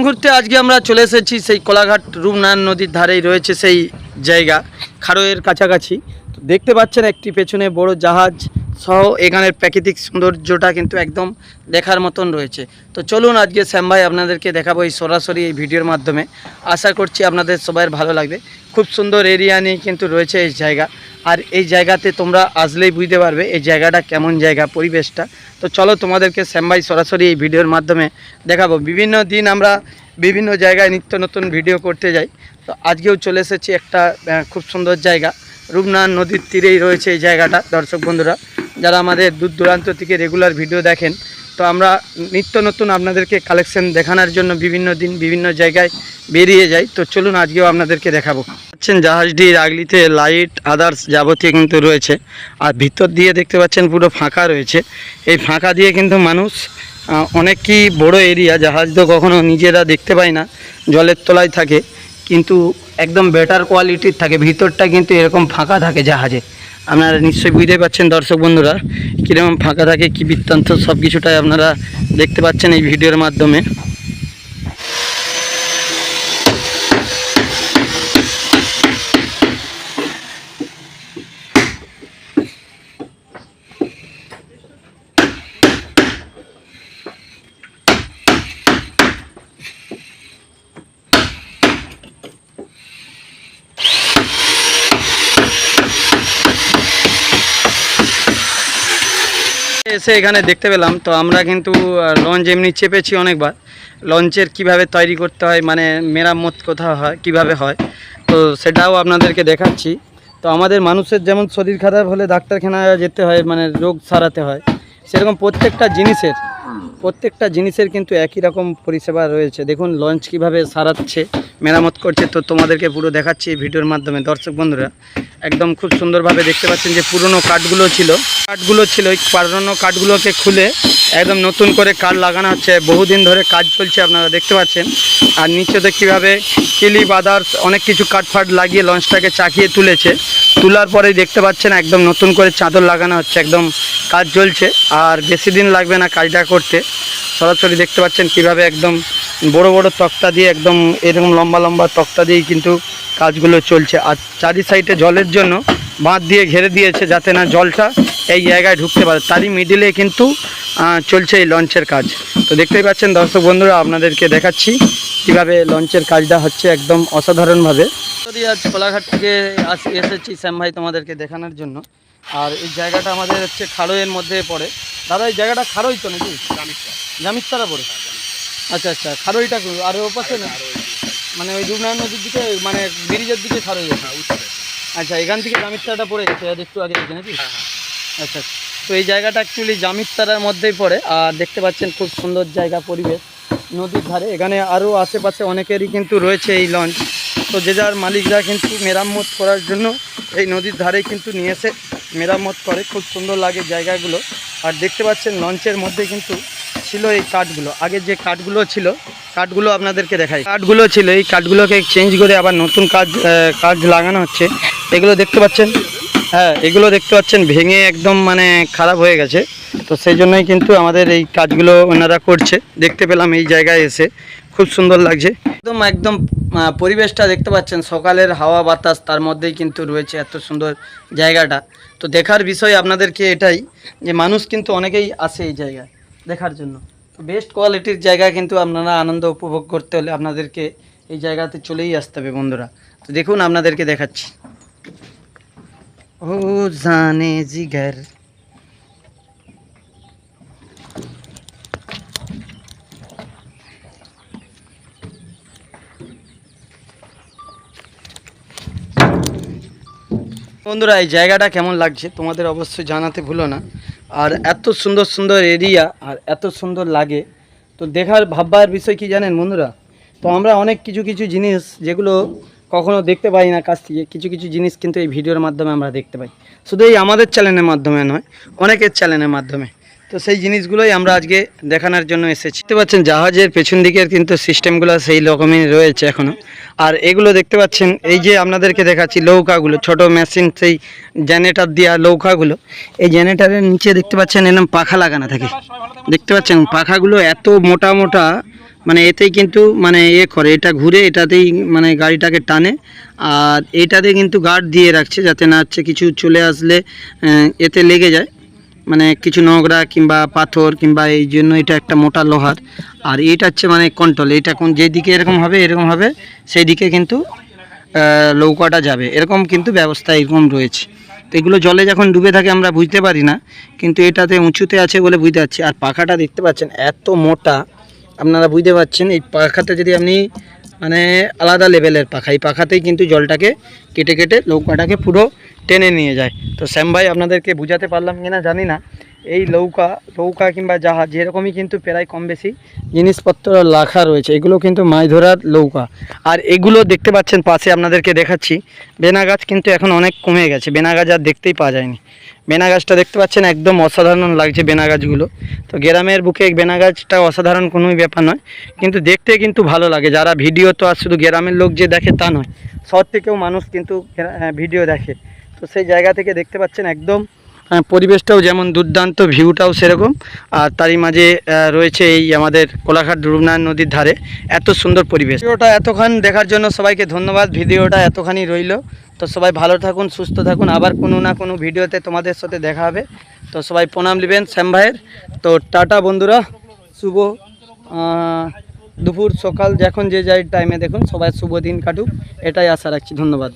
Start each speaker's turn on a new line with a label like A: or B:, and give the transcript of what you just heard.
A: মুহূর্তে আজকে আমরা চলে এসেছি সেই কোলাঘাট রূপনারায়ণ নদীর ধারেই রয়েছে সেই জায়গা, খারোয়ের কাছাকাছি। দেখতে পাচ্ছেন একটি পেছনে বড় জাহাজ সহ এখানের প্রাকৃতিক সৌন্দর্যটা কিন্তু একদম দেখার মতন রয়েছে। তো চলুন আজকে শ্যাম ভাই আপনাদেরকে দেখাবো এই সরাসরি এই ভিডিওর মাধ্যমে। আশা করছি আপনাদের সবাই ভালো লাগবে। খুব সুন্দর এরিয়া নিয়ে কিন্তু রয়েছে এই জায়গা, আর এই জায়গাতে তোমরা আসলেই বুঝতে পারবে এই জায়গাটা কেমন জায়গা, পরিবেশটা। তো চলো তোমাদেরকে শ্যাম ভাই সরাসরি এই ভিডিওর মাধ্যমে দেখাবো। বিভিন্ন দিন আমরা বিভিন্ন জায়গায় নিত্য নতুন ভিডিও করতে যাই, তো আজকেও চলে এসেছি একটা খুব সুন্দর জায়গা। রূপনারায়ণ নদীর তীরেই রয়েছে এই জায়গাটা। দর্শক বন্ধুরা যারা আমাদের দূর দূরান্ত থেকে রেগুলার ভিডিও দেখেন, তো আমরা নিত্য নতুন আপনাদেরকে কালেকশন দেখানোর জন্য বিভিন্ন দিন বিভিন্ন জায়গায় বেরিয়ে যাই। তো চলুন আজকেও আপনাদেরকে দেখাবো। পাচ্ছেন জাহাজটির আগলিতে লাইট আদার্স যাবতীয় কিন্তু রয়েছে, আর ভিতর দিয়ে দেখতে পাচ্ছেন পুরো ফাঁকা রয়েছে। এই ফাঁকা দিয়ে কিন্তু মানুষ অনেকই বড় এরিয়া, জাহাজ তো কখনো নিজেরা দেখতে পায় না, জলের তলায় থাকে, কিন্তু একদম বেটার কোয়ালিটির থাকে। ভিতরটা কিন্তু এরকম ফাঁকা থাকে জাহাজে। আপনারা নিশ্চয়ই বুঝতে পারছেন দর্শক বন্ধুরা কীরকম ফাঁকা থাকে, কী বৃত্তান্ত, সব কিছুটাই আপনারা দেখতে পাচ্ছেন এই ভিডিওর মাধ্যমে। এসে এখানে দেখতে পেলাম, তো আমরা কিন্তু লঞ্চ এমনি চেপেছি অনেকবার। লঞ্চের কিভাবে তৈরি করতে হয়, মানে মেরামত কোথাও হয়, কিভাবে হয়, তো সেটাও আপনাদেরকে দেখাচ্ছি। তো আমাদের মানুষের যেমন শরীর খারাপ হলে ডাক্তারখানায় যেতে হয়, মানে রোগ সারাতে হয়, সেরকম প্রত্যেকটা জিনিসের কিন্তু একই রকম পরিষেবা রয়েছে। দেখুন লঞ্চ কিভাবে সারাচ্ছে, মেরামত করছে, তো তোমাদেরকে পুরো দেখাচ্ছি এই ভিডিওর মাধ্যমে। দর্শক বন্ধুরা একদম খুব সুন্দরভাবে দেখতে পাচ্ছেন যে পুরনো কাঠগুলো ছিল ওই পুরনো কাঠগুলোকে খুলে একদম নতুন করে কাঠ লাগানো হচ্ছে। বহুদিন ধরে কাজ চলছে, আপনারা দেখতে পাচ্ছেন। আর নিচেতে কীভাবে ক্লিপ আদার্স অনেক কিছু কাঠফাট লাগিয়ে লঞ্চটাকে চাকিয়ে তুলেছে। তোলার পরেই দেখতে পাচ্ছেন একদম নতুন করে চাদর লাগানো হচ্ছে, একদম কাজ চলছে। আর বেশি দিন লাগবে না কাজটা করতে। সরাসরি দেখতে পাচ্ছেন কিভাবে একদম বড় বড় তক্তা দিয়ে, একদম এরকম লম্বা লম্বা তক্তা দিয়েই কিন্তু কাজগুলো চলছে। আর চারি সাইডে জলের জন্য বাঁধ দিয়ে ঘিরে দিয়েছে, যাতে না জলটা এই জায়গায় ঢুকতে পারে। তারই মিডিলে কিন্তু চলছে এই লঞ্চের কাজ। তো দেখতেই পাচ্ছেন দর্শক বন্ধুরা, আপনাদেরকে দেখাচ্ছি কীভাবে লঞ্চের কাজটা হচ্ছে একদম অসাধারণভাবে। আজ কোলাঘাট থেকে এসেছি শ্যাম ভাই তোমাদেরকে দেখানোর জন্য। আর এই জায়গাটা আমাদের হচ্ছে খারোয়ের মধ্যে পড়ে। দাদা এই জায়গাটা খারোই তো নাকি? জামিততারা পড়ে। আচ্ছা আচ্ছা, খারোইটা আর ও পাশে না, মানে ওই রূপনারায়ণ নদীর দিকে, মানে ব্রিজের দিকে খারোই আছে। আচ্ছা, এখান থেকে জামিততারাটা পড়ে গেছে একটু আগে দেখে নাকি? আচ্ছা, তো এই জায়গাটা অ্যাকচুয়ালি জামিততারার মধ্যেই পড়ে। আর দেখতে পাচ্ছেন খুব সুন্দর জায়গা, পরিবেশ নদীর ধারে। এখানে আরও আশেপাশে অনেকেরই কিন্তু রয়েছে এই লঞ্চ। তো যে যার মালিকরা কিন্তু মেরামত করার জন্য এই নদীর ধারে কিন্তু নিয়ে এসে মেরামত করে। খুব সুন্দর লাগে জায়গাগুলো। আর দেখতে পাচ্ছেন লঞ্চের মধ্যে কিন্তু ছিল এই কাঠগুলো। আগে যে কাঠগুলো আপনাদেরকে দেখাই। কাঠগুলো ছিল, এই কাঠগুলোকে চেঞ্জ করে আবার নতুন কাঠ লাগানো হচ্ছে। এগুলো দেখতে পাচ্ছেন, হ্যাঁ এগুলো দেখতে পাচ্ছেন ভেঙে একদম মানে খারাপ হয়ে গেছে। তো সেই জন্যই কিন্তু আমাদের এই কাজগুলো ওনারা করছে। দেখতে পেলাম এই জায়গায় এসে, খুব সুন্দর লাগছে। একদম পরিবেশটা দেখতে পাচ্ছেন, সকালের হাওয়া বাতাস, তার মধ্যেই কিন্তু রয়েছে এত সুন্দর জায়গাটা। তো দেখার বিষয় আপনাদেরকে এটাই যে মানুষ কিন্তু অনেকেই আসে এই জায়গায় দেখার জন্য। তো বেস্ট কোয়ালিটির জায়গা কিন্তু আপনারা আনন্দ উপভোগ করতে হলে আপনাদেরকে এই জায়গাতে চলেই আসতে হবে বন্ধুরা। তো দেখুন আপনাদেরকে দেখাচ্ছি। ও জানে জিগার, বন্ধুরা এই জায়গাটা কেমন লাগছে তোমাদের অবশ্যই জানাতে ভুলো না। আর এত সুন্দর সুন্দর এরিয়া আর এত সুন্দর লাগে, তো দেখার ভাববার বিষয় কি জানেন বন্ধুরা? তো আমরা অনেক কিছু জিনিস যেগুলো কখনো দেখতে পাই না কাছ থেকে, কিছু জিনিস কিন্তু এই ভিডিওর মাধ্যমে আমরা দেখতে পাই। শুধু এই আমাদের চ্যানেলের মাধ্যমে নয়, অনেকের চ্যানেলের মাধ্যমে। তো সেই জিনিসগুলোই আমরা আজকে দেখানোর জন্য এসেছি। দেখতে পাচ্ছেন জাহাজের পেছন দিকের কিন্তু সিস্টেমগুলো সেই রকমই রয়েছে এখনও। আর এগুলো দেখতে পাচ্ছেন, এই যে আপনাদেরকে দেখাচ্ছি নৌকাগুলো, ছোট মেশিন, সেই জেনারেটর দেওয়া নৌকাগুলো। এই জেনারেটরের নিচে দেখতে পাচ্ছেন এরকম পাখা লাগানো থাকে। দেখতে পাচ্ছেন পাখাগুলো এত মোটা মোটা, মানে এতেই কিন্তু মানে করে এটা ঘুরে এটাতেই মানে গাড়িটাকে টানে। আর এইটাতে কিন্তু গার্ড দিয়ে রাখছে যাতে না হচ্ছে কিছু চলে আসলে এতে লেগে যায়, মানে কিছু নোংরা কিংবা পাথর কিংবা, এই জন্য এটা একটা মোটা লোহার। আর এইটা হচ্ছে মানে কন্ট্রোল, এটা কোন যেদিকে এরকম হবে সেই দিকে কিন্তু নৌকাটা যাবে, এরকম কিন্তু ব্যবস্থা এরকম রয়েছে। তো এগুলো জলে যখন ডুবে থাকে আমরা বুঝতে পারি না, কিন্তু এটাতে উঁচুতে আছে বলে বুঝতে পারছি। আর পাখাটা দেখতে পাচ্ছেন এত মোটা, আপনারা বুঝতে পারছেন। এই পাখাতে যদি আপনি মানে আলাদা লেভেলের পাখা, এই পাখাতেই কিন্তু জলটাকে কেটে কেটে নৌকাটাকে পুরো টেনে নিয়ে যায়। তো শ্যাম ভাই আপনাদেরকে বুঝাতে পারলাম কিনা জানি না, এই নৌকা কিংবা জাহাজ যেরকমই কিন্তু প্রায় কম বেশি জিনিসপত্র রাখা রয়েছে, এগুলো কিন্তু মাছ ধরার নৌকা। আর এগুলো দেখতে পাচ্ছেন পাশে আপনাদেরকে দেখাচ্ছি, বেনা গাছ কিন্তু এখন অনেক কমে গেছে, বেনা গাছ আর দেখতেই পাওয়া যায়নি। বেনা গাছটা দেখতে পাচ্ছেন একদম অসাধারণ লাগছে বেনা গাছগুলো। তো গ্রামের বুকে বেনা গাছটা অসাধারণ কোনোই ব্যাপার নয়, কিন্তু দেখতে কিন্তু ভালো লাগে। যারা ভিডিও তো আর শুধু গ্রামের লোক যে দেখে তা নয়, শহর থেকেও মানুষ কিন্তু ভিডিও দেখে। তো সেই জায়গা থেকে দেখতে পাচ্ছেন একদম পরিবেশটাও যেমন দুর্দান্ত, ভিউটাও সেরকম। আর তারই মাঝে রয়েছে এই আমাদের কোলাঘাট রূপনারায়ণ নদীর ধারে এত সুন্দর পরিবেশ। ভিডিওটা এতক্ষণ দেখার জন্য সবাইকে ধন্যবাদ, ভিডিওটা এতখানি রইল। তো সবাই ভালো থাকুন, সুস্থ থাকুন, আবার কোনো না কোনো ভিডিওতে তোমাদের সাথে দেখা হবে। তো সবাই প্রণাম নেবেন শ্যাম ভাইয়ের। তো টাটা বন্ধুরা, শুভ দুপুর সকাল যখন যে যাই টাইমে দেখুন, সবাই শুভ দিন কাটুক, এটাই আশা রাখছি। ধন্যবাদ।